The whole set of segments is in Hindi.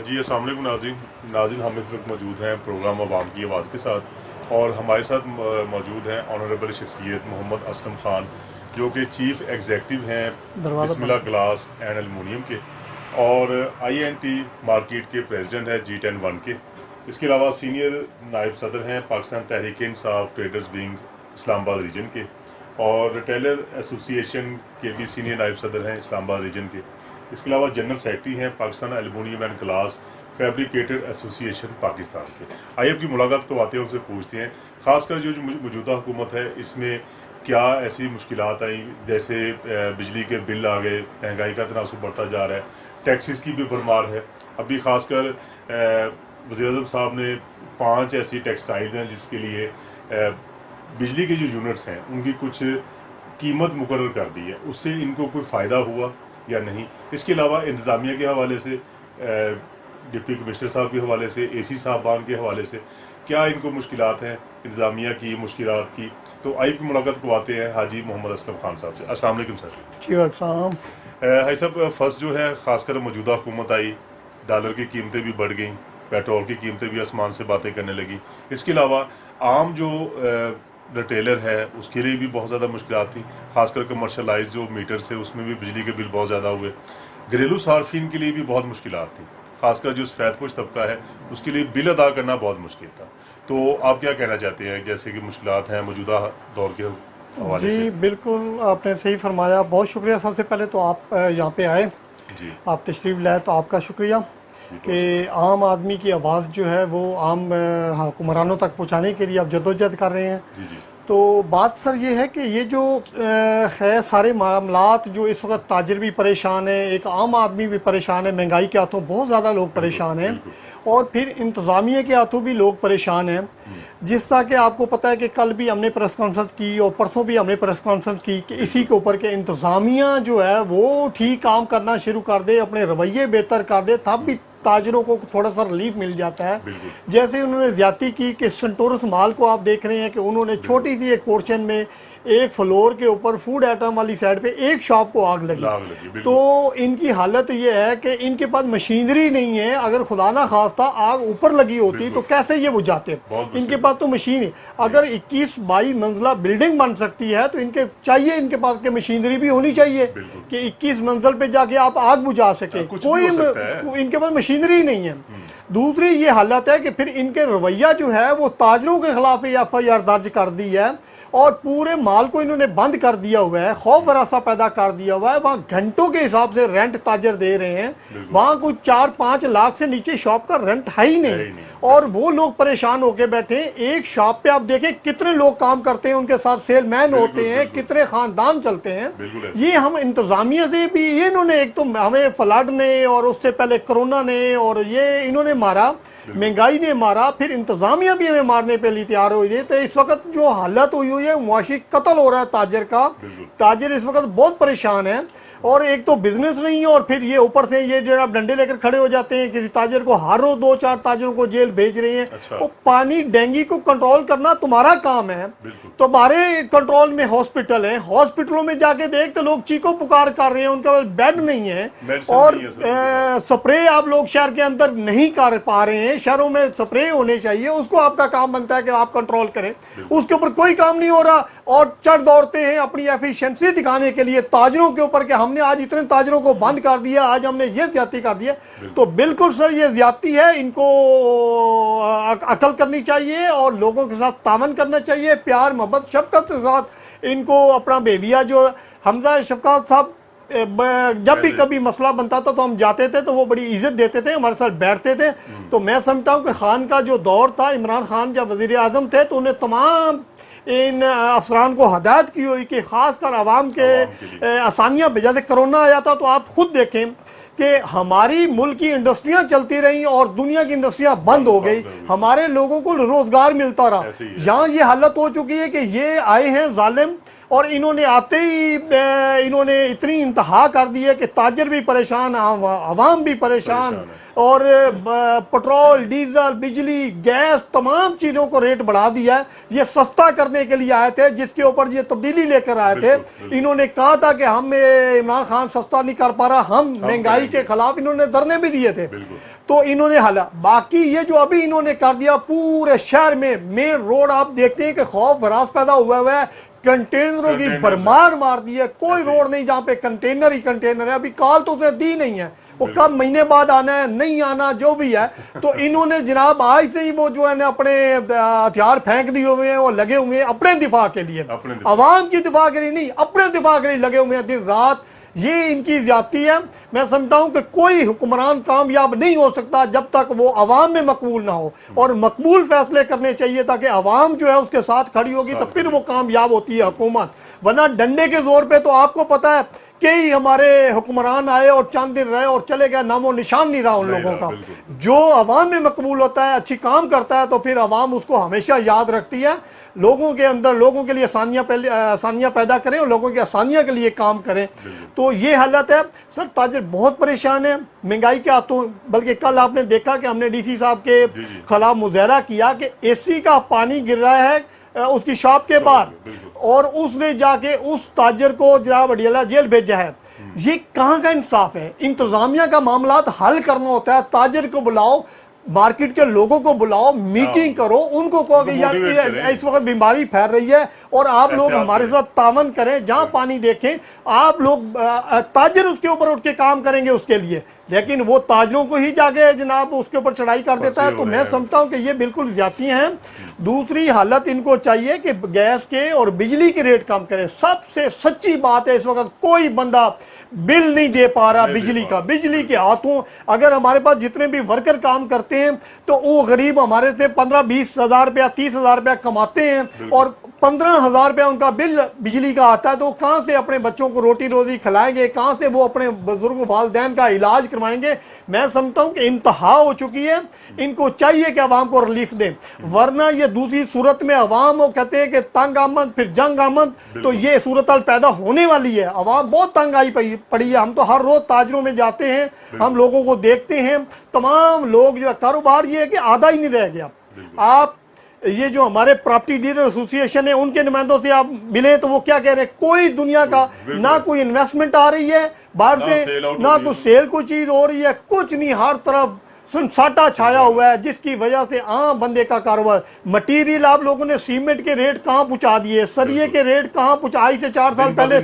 जी अस्सलाम वालेकुम नाज़रीन हम इस वक्त मौजूद हैं प्रोग्राम अवाम की आवाज़ के साथ और हमारे साथ मौजूद हैं ऑनरेबल शख्सियत मोहम्मद असलम ख़ान जो कि चीफ एग्जेक्टिव हैं बिस्मिल्लाह ग्लास एंड एलुमिनियम के और INT मार्केट के प्रेसिडेंट हैं G10 के। इसके अलावा सीनियर नायब सदर हैं Pakistan Tehreek Insaf traders wing Islamabad reason के और रिटेलर एसोसिएशन के भी सीनियर नायब सदर हैं इस्लामाबाद रीजन के। इसके अलावा जनरल सेक्रेटरी हैं Pakistan aluminium and glass fabricator association Pakistan के। आइए आपकी मुलाकात करवाते हैं, उनसे पूछते हैं खासकर जो मौजूदा हुकूमत है इसमें क्या ऐसी मुश्किलात आई, जैसे बिजली के बिल आ गए, महंगाई का तनासुब बढ़ता जा रहा है, टैक्सेस की भी भरमार है। अभी खासकर वज़ीर-ए-आज़म साहब ने 5 ऐसी टेक्सटाइल्स हैं जिसके लिए बिजली के जो यूनिट्स हैं उनकी कुछ कीमत मुकर्रर कर दी है, उससे इनको कोई फ़ायदा हुआ या नहीं। इसके अलावा इंतज़ामिया के हवाले से, डिप्टी कमिश्नर साहब के हवाले से, AC साहबान के हवाले से क्या इनको मुश्किलात हैं इंतज़ामिया की मुश्किलात की। तो आइए की मुलाकात करवाते हैं हाजी मोहम्मद असलम खान साहब से। अस्सलाम वालेकुम सर। जी अस्सलाम। हाई साहब, फर्स्ट जो है खासकर मौजूदा हुकूमत आई, डॉलर की कीमतें भी बढ़ गई, पेट्रोल की कीमतें भी आसमान से बातें करने लगी। इसके अलावा आम जो रिटेलर है उसके लिए भी बहुत ज़्यादा मुश्किलात थी, खासकर कमर्शलाइज जो मीटर से उसमें भी बिजली के बिल बहुत ज़्यादा हुए। घरेलू सार्फिन के लिए भी बहुत मुश्किलात थी, खासकर जो सफ़ेदपोश तबका है उसके लिए बिल अदा करना बहुत मुश्किल था। तो आप क्या कहना चाहते हैं, जैसे कि मुश्किलात हैं मौजूदा दौर के हवाले से? जी बिल्कुल, आपने सही फरमाया। बहुत शुक्रिया। सबसे पहले तो आप यहाँ पे आए जी, आप तशरीफ़ लाए तो आपका शुक्रिया कि आम आदमी की आवाज़ जो है वो आम हुक्मरानों तक पहुँचाने के लिए आप जद्दोजहद कर रहे हैं। जी जी तो बात सर ये है कि ये जो है सारे मामलात जो इस वक्त ताजिर भी परेशान है, एक आम आदमी भी परेशान है, महंगाई के हाथों बहुत ज़्यादा लोग परेशान हैं और फिर इंतज़ामिया के हाथों भी लोग परेशान हैं। जिस तरह के आपको पता है कि कल भी हमने प्रेस कॉन्फ्रेंस की और परसों भी हमने प्रेस कॉन्फ्रेंस की कि इसी के ऊपर के इंतज़ामिया जो है वो ठीक काम करना शुरू कर दे, अपने रवैये बेहतर कर दे, तब भी ताजरों को थोड़ा सा रिलीफ मिल जाता है। जैसे उन्होंने ज्यादती की कि सेंटोरस माल को आप देख रहे हैं कि उन्होंने छोटी सी एक पोर्शन में एक फ्लोर के ऊपर फूड आइटम वाली साइड पे एक शॉप को आग लगी। तो इनकी हालत ये है कि इनके पास मशीनरी नहीं है। अगर खुदा ना खास्ता आग ऊपर लगी होती तो कैसे ये बुझाते? इनके पास तो मशीन है। अगर 21-22 मंजिला बिल्डिंग बन सकती है तो इनके चाहिए, इनके पास के मशीनरी भी होनी चाहिए कि 21 मंजिल पे जाके आप आग बुझा सके। कोई इनके पास मशीनरी नहीं है। दूसरी ये हालत है कि फिर इनके रवैया जो है वो ताजरों के खिलाफ FIR दर्ज कर दी है और पूरे माल को इन्होंने बंद कर दिया हुआ है, खौफ वरासा पैदा कर दिया हुआ है। वहाँ घंटों के हिसाब से रेंट ताजर दे रहे हैं, वहाँ कुछ 4-5 लाख से नीचे शॉप का रेंट है ही नहीं और वो लोग परेशान होके बैठे हैं। एक शॉप पे आप देखें कितने लोग काम करते हैं, उनके साथ सेलमैन होते हैं, कितने खानदान चलते हैं। ये हम इंतजामिया से भी, ये इन्होंने एक तो हमें फ्लड ने और उससे पहले कोरोना ने और ये इन्होंने मारा, महंगाई ने मारा, फिर इंतजामिया भी हमें मारने पे लिए तैयार हो रही है। तो इस वक्त जो हालत हुई हुई है, मुआशी कत्ल हो रहा है ताजर का। ताजर इस वक्त बहुत परेशान है और एक तो बिजनेस नहीं है और फिर ये ऊपर से ये जो आप डंडे लेकर खड़े हो जाते हैं, किसी ताजर को हर रोज 2-4 ताजरों को जेल भेज रहे हैं। अच्छा। वो पानी डेंगू को कंट्रोल करना तुम्हारा काम है। तो हमारे कंट्रोल में हॉस्पिटल है, हॉस्पिटलों में जाके देख तो लोग चीखो पुकार कर रहे हैं, उनका बेड नहीं है और स्प्रे आप लोग शहर के अंदर नहीं कर पा रहे हैं। शहरों में स्प्रे होने चाहिए, उसको आपका काम बनता है कि आप कंट्रोल करें, उसके ऊपर कोई काम नहीं हो रहा और चढ़ दौड़ते हैं अपनी एफिशिएंसी दिखाने के लिए ताजरों के ऊपर कि हमने आज इतने ताजरों को बंद कर दिया, आज हमने ये ज्यादती कर दिया। तो बिल्कुल सर ये ज्यादती है, इनको अकल करनी चाहिए और लोगों के साथ तामन करना चाहिए, प्यार मोहब्बत शफकत के साथ इनको अपना बेविया जो हमजा शफकत साहब जब भी कभी मसला बनता था तो हम जाते थे तो वो बड़ी इज्जत देते थे, हमारे साथ बैठते थे। तो मैं समझता हूँ कि खान का जो दौर था, इमरान खान जब वजीर आजम थे तो उन्हें तमाम इन अफसरान को हदायत की हुई कि खासकर आवाम के आसानियाँ, जैसे कोरोना आया था तो आप खुद देखें कि हमारी मुल्क की इंडस्ट्रियां चलती रहीं और दुनिया की इंडस्ट्रियां बंद हो गई, हमारे लोगों को रोजगार मिलता रहा। यहाँ ये हालत हो चुकी है कि ये आए हैं जालिम और इन्होंने आते ही इन्होंने इतनी इंतहा कर दी है कि ताजर भी परेशान, आवाम भी परेशान, और पेट्रोल, डीजल, बिजली, गैस, तमाम चीज़ों को रेट बढ़ा दिया है। ये सस्ता करने के लिए आए थे, जिसके ऊपर ये तब्दीली लेकर आए थे। इन्होंने कहा था कि हम इमरान खान सस्ता नहीं कर पा रहा, हम महंगाई के खिलाफ इन्होंने धरने भी दिए थे। तो इन्होंने हाला बाकी ये जो अभी इन्होंने कर दिया, पूरे शहर में मेन रोड आप देखते हैं कि खौफ वरास पैदा हुआ है, कंटेनरों की भरमार मार दी है। कोई रोड नहीं जहाँ पे कंटेनर ही कंटेनर है। अभी कॉल तो उसने दी नहीं है, वो कब महीने बाद आना है, नहीं आना, जो भी है। तो इन्होंने जनाब आज से ही वो जो है ना अपने हथियार फेंक दिए हुए हैं, वो लगे हुए हैं अपने दिफा के लिए, अवाम की दिफा के लिए नहीं, अपने दिफा के लिए लगे हुए हैं दिन रात। ये इनकी ज्यादती है। मैं समझता हूं कि कोई हुक्मरान कामयाब नहीं हो सकता जब तक वो अवाम में मकबूल ना हो, और मकबूल फैसले करने चाहिए ताकि अवाम जो है उसके साथ खड़ी होगी, तो फिर वो कामयाब होती है हुकूमत। वरना डंडे के जोर पे तो आपको पता है कई हमारे हुक्मरान आए और चंद दिन रहे और चले गए, नामो निशान नहीं रहा उन लोगों का। जो अवाम में मकबूल होता है, अच्छी काम करता है, तो फिर अवाम उसको हमेशा याद रखती है। लोगों के अंदर लोगों के लिए आसानियाँ पैदा करें और लोगों की आसानियाँ के लिए काम करें। तो ये हालत है सर। ताजिर बहुत परेशान है महंगाई के हाथों। बल्कि कल आपने देखा कि हमने डीसी साहब के खिलाफ मुजाहरा किया कि एसी का पानी गिर रहा है उसकी शॉप के बाहर, और उसने जाके उस ताजर को जनाब अडियाला जेल भेजा है। ये कहाँ का इंसाफ है? इंतजामिया का मामला हल करना होता है, ताजर को बुलाओ, मार्केट के लोगों को बुलाओ, मीटिंग करो, उनको कहो कि यार इस वक्त बीमारी फैल रही है और आप लोग हमारे साथ तावन करें। जहां पानी देखें आप लोग, ताजर उसके ऊपर उठ के काम करेंगे उसके लिए, लेकिन वो ताजरों को ही जाके जनाब उसके ऊपर चढ़ाई कर देता है। तो मैं समझता हूं कि ये बिल्कुल ज्यादती हैं। दूसरी हालत इनको चाहिए कि गैस के और बिजली के रेट कम करें। सबसे सच्ची बात है, इस वक्त कोई बंदा बिल नहीं दे पा रहा बिजली का। बिजली के हाथों अगर हमारे पास जितने भी वर्कर काम करते हैं तो वो गरीब हमारे से 15-20 हज़ार रुपया, 30 हज़ार रुपया कमाते हैं, और 15,000 रुपया उनका बिल बिजली का आता है। तो कहाँ से अपने बच्चों को रोटी रोजी खिलाएंगे, कहाँ से वो अपने बुजुर्ग वालिदैन का इलाज करवाएंगे? मैं समझता हूँ कि इंतहा हो चुकी है। इनको चाहिए कि अवाम को रिलीफ दें, वरना ये दूसरी सूरत में अवाम वो कहते हैं कि तंग आमद फिर जंग आमद, तो ये सूरत पैदा होने वाली है। अवाम बहुत तंग आई पड़ी है। हम तो हर रोज ताजरों में जाते हैं, हम लोगों को देखते हैं, तमाम लोग जो कारोबार ये है कि आधा ही नहीं रह गया। आप ये जो हमारे प्रॉपर्टी डीलर एसोसिएशन है उनके नुमाइंदों से आप मिले तो वो क्या कह रहे हैं? कोई दुनिया का ना कोई इन्वेस्टमेंट आ रही है बाहर से, ना कोई सेल कोई चीज हो रही है, कुछ नहीं। हर तरफ सन्नाटा छाया हुआ है, जिसकी वजह से आम बंदे का कारोबार। मटीरियल आप लोगों ने सीमेंट के रेट कहाँ पहुंचा दिए, सरिये के रेट कहाँ पहुंचा? आज से 4 साल पहले,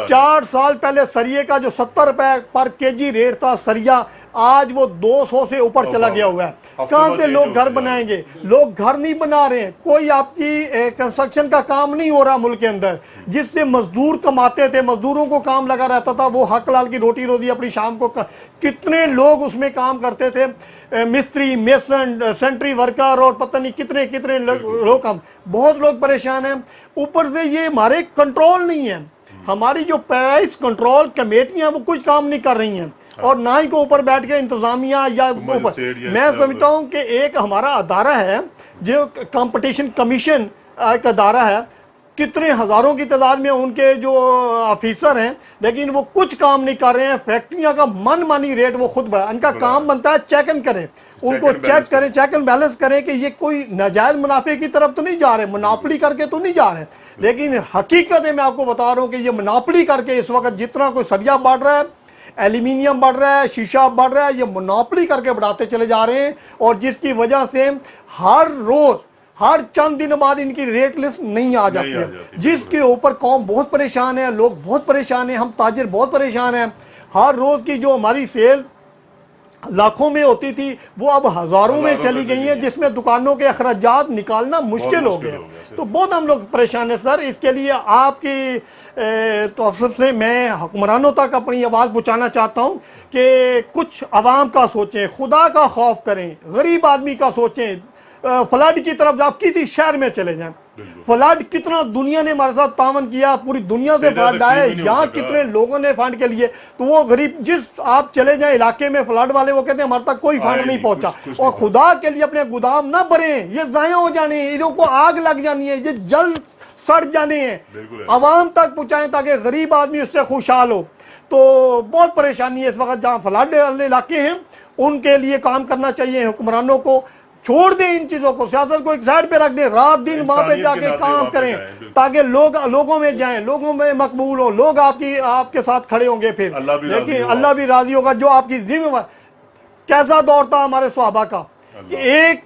4 साल पहले सरिये का जो 70 रुपए पर केजी रेट था सरिया, आज वो 200 से ऊपर चला गया हुआ है। कहाँ से लोग घर बनाएंगे? लोग घर नहीं बना रहे हैं। कोई आपकी कंस्ट्रक्शन का काम नहीं हो रहा मुल्क के अंदर। जिससे मजदूर कमाते थे, मजदूरों को काम लगा रहता था, वो हक लाल की रोटी रोजी अपनी शाम को कितने लोग उसमें काम करते थे, मिस्त्री, मेसन, सेंट्री वर्कर और पता नहीं कितने कितने लोग काम। बहुत लोग परेशान हैं। ऊपर से ये हमारे कंट्रोल नहीं है। हमारी जो प्राइस कंट्रोल कमेटियां वो कुछ काम नहीं कर रही हैं, और ना ही को ऊपर बैठ के इंतजामिया या ऊपर। मैं समझता हूं कि एक हमारा अदारा है जो कंपटीशन कमीशन एक अदारा है, कितने हजारों की तादाद में उनके जो ऑफिसर हैं, लेकिन वो कुछ काम नहीं कर रहे हैं। फैक्ट्रियां का मनमानी रेट वो खुद बढ़ा। इनका काम बनता है चेक एंड करें, उनको चेक करें, चेक एंड बैलेंस करें कि ये कोई नाजायज मुनाफे की तरफ तो नहीं जा रहे, मुनाफड़ी करके तो नहीं जा रहे। लेकिन हकीकत है मैं आपको बता रहा हूं कि ये मुनाफड़ी करके इस वक्त जितना कोई सरिया बढ़ रहा है, एल्यूमिनियम बढ़ रहा है, शीशा बढ़ रहा है, ये मोनोपोली करके बढ़ाते चले जा रहे हैं। और जिसकी वजह से हर रोज हर चंद दिन बाद इनकी रेट लिस्ट नहीं आ जाती है, जिसके ऊपर कौम बहुत परेशान है, लोग बहुत परेशान हैं, हम ताजिर बहुत परेशान हैं। हर रोज की जो हमारी सेल लाखों में होती थी वो अब हजारों में चली गई है, जिसमें दुकानों के अखराजात निकालना मुश्किल हो गया। तो बहुत हम लोग परेशान हैं सर। इसके लिए आपकी तो से मैं हुक्मरानों तक अपनी आवाज़ पहुँचाना चाहता हूँ कि कुछ अवाम का सोचें, खुदा का खौफ करें, गरीब आदमी का सोचें। फ्लड की तरफ आप किसी शहर में चले जाएं, फ्लड कितना दुनिया ने हमारे साथ तावन किया, पूरी दुनिया से फ्लड आए, यहाँ कितने लोगों ने फंड के लिए, तो वो गरीब जिस आप चले जाएं इलाके में फ्लड वाले, वो कहते हैं हमारे तक कोई फंड नहीं पहुंचा। और खुदा के लिए अपने गोदाम ना भरें, ये जाया हो जाने हैं, इनको आग लग जानी है, ये जल सड़ जाने हैं, आवाम तक पहुंचाएं ताकि गरीब आदमी उससे खुशहाल हो। तो बहुत परेशानी है इस वक्त जहाँ फ्लड वाले इलाके हैं, उनके लिए काम करना चाहिए हुक्मरानों को। छोड़ दें इन चीजों को, सियासत को एक साइड पे रख दें, रात दिन वहां पे जाके काम करें ताकि लोगों में जाएं, लोगों में मकबूल हो, लोग आपके साथ खड़े होंगे फिर, लेकिन अल्लाह भी राजी होगा जो आपकी जिम्मेवार। कैसा दौर था हमारे सहाबा का, एक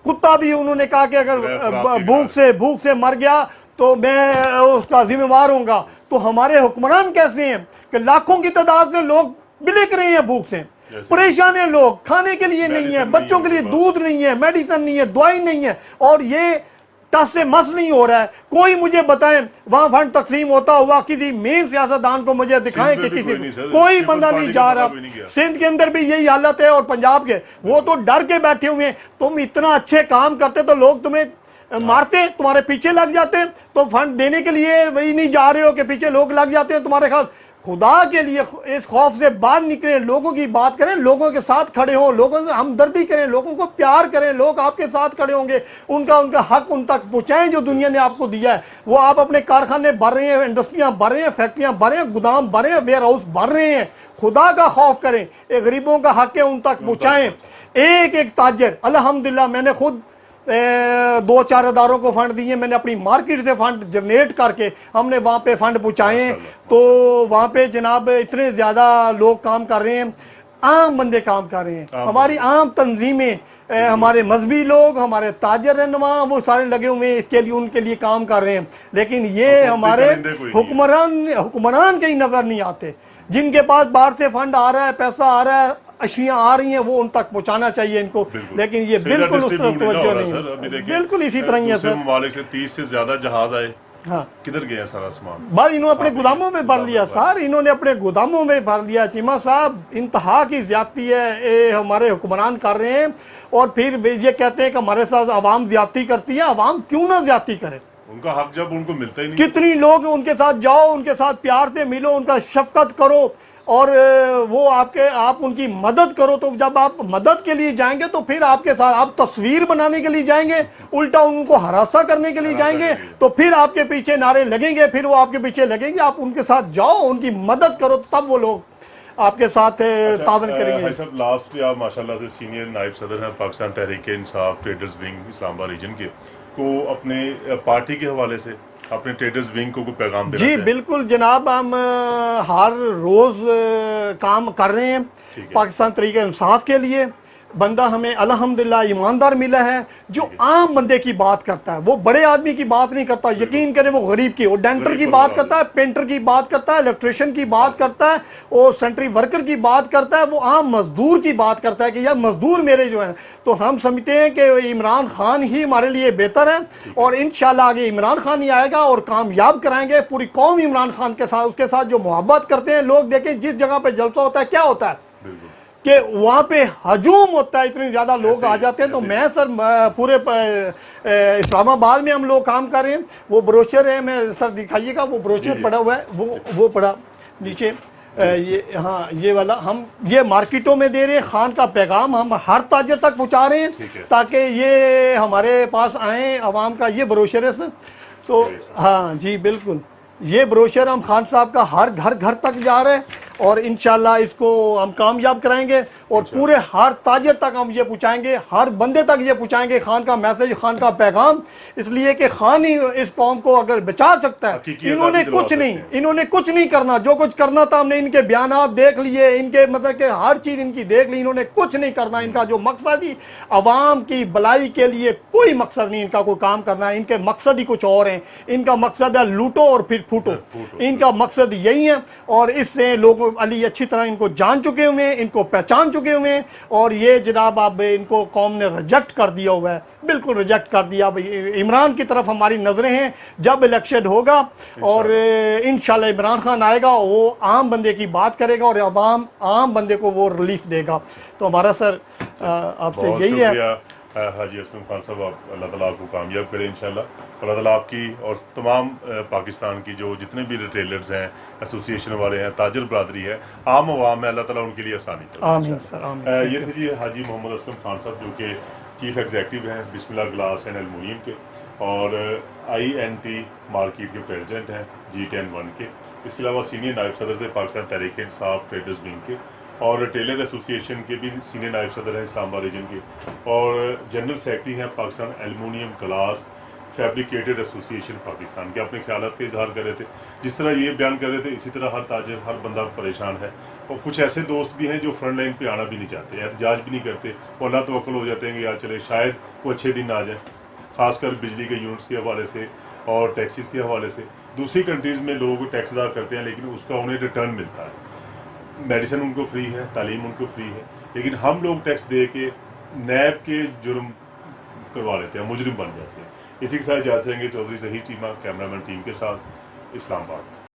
कुत्ता भी उन्होंने कहा कि अगर भूख से मर गया तो मैं उसका जिम्मेवार होऊंगा। तो हमारे हुक्मरान कैसे हैं कि लाखों की तादाद से लोग बिलख रहे हैं भूख से, परेशान है लोग, खाने के लिए नहीं है, बच्चों के लिए दूध नहीं है, मेडिसिन नहीं है, दवाई नहीं है, और ये टस से मस नहीं हो रहा है। कोई मुझे बताएं वहां फंड तकसीम होता हुआ किसी मेन सियासतदान को मुझे दिखाएं कि किसी कोई बंदा नहीं जा रहा। सिंध के अंदर भी यही हालत है और पंजाब के, वो तो डर के बैठे हुए हैं। तुम इतना अच्छे काम करते तो लोग तुम्हें मारते, तुम्हारे पीछे लग जाते, तो फंड देने के लिए वही नहीं जा रहे हो कि पीछे लोग लग जाते हैं तुम्हारे खिलाफ। खुदा के लिए इस खौफ से बाहर निकलें, लोगों की बात करें, लोगों के साथ खड़े हों, लोगों से हमदर्दी करें, लोगों को प्यार करें, लोग आपके साथ खड़े होंगे, उनका हक उन तक पहुंचाएं जो दुनिया ने आपको दिया है। वो आप अपने कारखाने भर रहे हैं, इंडस्ट्रियां भर रहे हैं, फैक्ट्रियां भर रहे हैं, गोदाम भर रहे हैं, वेयर हाउस भर रहे हैं, खुदा का खौफ करें, एक गरीबों का हक है उन तक पहुंचाएं। एक एक ताजर, अल्हम्दुलिल्लाह मैंने खुद 2-4 अदारों को फंड दिए, मैंने अपनी मार्केट से फंड जनरेट करके हमने वहाँ पे फंड पहुँचाए हैं। तो वहाँ पे जनाब इतने ज़्यादा लोग काम कर रहे हैं, आम बंदे काम कर रहे हैं, हमारी आम तंजीमें, हमारे मजहबी लोग, हमारे ताजर रहनुमा, वो सारे लगे हुए हैं इसके लिए, उनके लिए काम कर रहे हैं। लेकिन ये हमारे हुक्मरान कहीं नज़र नहीं आते, जिनके पास बाहर से फंड आ रहा है, पैसा आ रहा है, अशियाँ आ रही हैं, वो उन तक पहुंचाना चाहिए इनको। लेकिन ये बिल्कुल उस तरफ तवज्जो नहीं, बिल्कुल इसी तरह ही है सर। ममालिक से 30 से ज्यादा जहाज आए, हाँ किधर गया सारा सामान? बस इन्होंने अपने गोदामों में भर लिया सर, इन्होंने अपने गोदामों में भर लिया। चीमा साहब इंतहा की ज्यादती है ये हमारे हुक्मरान कर रहे हैं, और फिर ये कहते हैं कि हमारे साथ आवाम ज्यादती करती है। आवाम क्यों ना ज्यादती करे, उनका हक जब उनको मिलता ही नहीं। कितनी लोग उनके साथ जाओ, उनके साथ प्यार से मिलो, उनका शफकत करो, और वो आप उनकी मदद करो। तो जब आप मदद के लिए जाएंगे तो फिर आपके साथ आप तस्वीर बनाने के लिए जाएंगे, उल्टा उनको हरासा करने के लिए जाएंगे, तो फिर आपके पीछे नारे लगेंगे, फिर वो आपके पीछे लगेंगे। आप उनके साथ जाओ, उनकी मदद करो, तब वो लोग आपके साथ तावन करेंगे। सब लास्ट पे आप माशाल्लाह से सीनियर नायब सदर हैं Pakistan Tehreek Insaf traders wing Islamabad reason के, को अपने पार्टी के हवाले से अपने ट्रेडर्स विंग को पैगाम देना जी बिल्कुल जनाब, हम हर रोज़ काम कर रहे हैं पाकिस्तान तहरीक इंसाफ के लिए। बंदा हमें अल्हम्दुलिल्लाह ईमानदार मिला है, जो आम बंदे की बात करता है, वो बड़े आदमी की बात नहीं करता। यकीन करें वो गरीब की, वो डेंटर की बात करता है, पेंटर की बात करता है, इलेक्ट्रिशियन की बात करता है, और सेंट्री वर्कर की बात करता है, वो आम मजदूर की बात करता है कि यार मजदूर मेरे जो हैं। तो हम समझते हैं कि इमरान खान ही हमारे लिए बेहतर है, और इंशाल्लाह आगे इमरान खान ही आएगा और कामयाब कराएंगे। पूरी कौम इमरान खान के साथ, उसके साथ जो मोहब्बत करते हैं लोग। देखें जिस जगह पे जलसा होता है क्या होता है कि वहाँ पे हजूम होता है, इतने ज़्यादा लोग आ जाते हैं। तो मैं सर पूरे इस्लामाबाद में हम लोग काम कर रहे हैं। वो ब्रोशर है, मैं सर दिखाइएगा, वो ब्रोशर पड़ा हुआ है, वो पड़ा नीचे, ये हाँ ये वाला हम ये मार्केटों में दे रहे हैं। खान का पैगाम हम हर ताजर तक पहुँचा रहे हैं ताकि ये हमारे पास आए आवाम का। ये ब्रोशर है सर, तो हाँ जी बिल्कुल, ये ब्रोशर हम खान साहब का हर घर तक जा रहे हैं, और इंशाल्लाह इसको हम कामयाब कराएंगे, और पूरे हर ताजर तक हम ये पहुँचाएंगे, हर बंदे तक ये पहुँचाएंगे खान का मैसेज, खान का पैगाम। इसलिए कि खान ही इस कौम को अगर बचा सकता है। इन्होंने कुछ नहीं करना, जो कुछ करना था हमने इनके बयानात देख लिए, इनके मतलब कि हर चीज़ इनकी देख ली। इन्होंने कुछ नहीं करना, इनका जो मकसद ही अवाम की भलाई के लिए कोई मकसद नहीं इनका कोई काम करना है। इनके मकसद ही कुछ और हैं, इनका मकसद है लूटो और फिर फूटो, इनका मकसद यही है। और इससे लोग अली अच्छी तरह इनको जान चुके हुए हैं, इनको पहचान चुके हुए हैं, और ये जनाब अब इनको कौम ने रिजेक्ट कर दिया हुआ है, बिल्कुल रिजेक्ट कर दिया। इमरान की तरफ हमारी नज़रें हैं। जब इलेक्शन होगा और इंशाल्लाह इमरान खान आएगा, वो आम बंदे की बात करेगा और आम बंदे को वो रिलीफ देगा। तो हमारा सर आपसे यही है। हाजी असलम खान साहब, आप अल्लाह ताला आपको कामयाब करें इंशाल्लाह। अल्लाह ताला आपकी और तमाम पाकिस्तान की जो जितने भी रिटेलर्स हैं, एसोसिएशन वाले हैं, ताजर बरदरी है, आम आवाम है, अल्लाह ताला उनके लिए आसानी करे। आमीन सर, आमीन। ये थे जी हाजी मोहम्मद असलम खान साहब, जो कि चीफ एग्जेक्टिव हैं बिस्मिल्लाह ग्लास एंड एलुमिनियम के, और INT मार्केट के प्रेसिडेंट हैं G10-1 के। इसके अलावा सीनियर नायब सदर थे पाकिस्तान तहरीक इंसाफ ट्रेडर्स विंग के, और टेलर एसोसिएशन के भी सीनियर नायब सदर हैं इस्लामाबाद रीजन के, और जनरल सेक्रेटरी हैं Pakistan aluminium glass fabricated association Pakistan के। अपने ख्यालात का इजहार कर रहे थे, जिस तरह ये बयान कर रहे थे, इसी तरह हर ताजर हर बंदा परेशान है। और कुछ ऐसे दोस्त भी हैं जो फ्रंट लाइन पे आना भी नहीं चाहते, एहतजाज भी नहीं करते, वो अल्लाह तवक्कुल हो जाते हैं कि यार चले शायद वो अच्छे दिन आ जाए, खासकर बिजली के यूनिट्स के हवाले से और टैक्सीज के हवाले से। दूसरी कंट्रीज़ में लोग टैक्स अदा करते हैं, लेकिन उसका उन्हें रिटर्न मिलता है। मेडिसिन उनको फ्री है, तालीम उनको फ्री है, लेकिन हम लोग टैक्स दे के नैब के जुर्म करवा लेते हैं, मुजरिम बन जाते हैं। इसी के साथ इजाज़त चाहेंगे। चौधरी ज़हीर चीमा कैमरामैन टीम के साथ, इस्लामाबाद।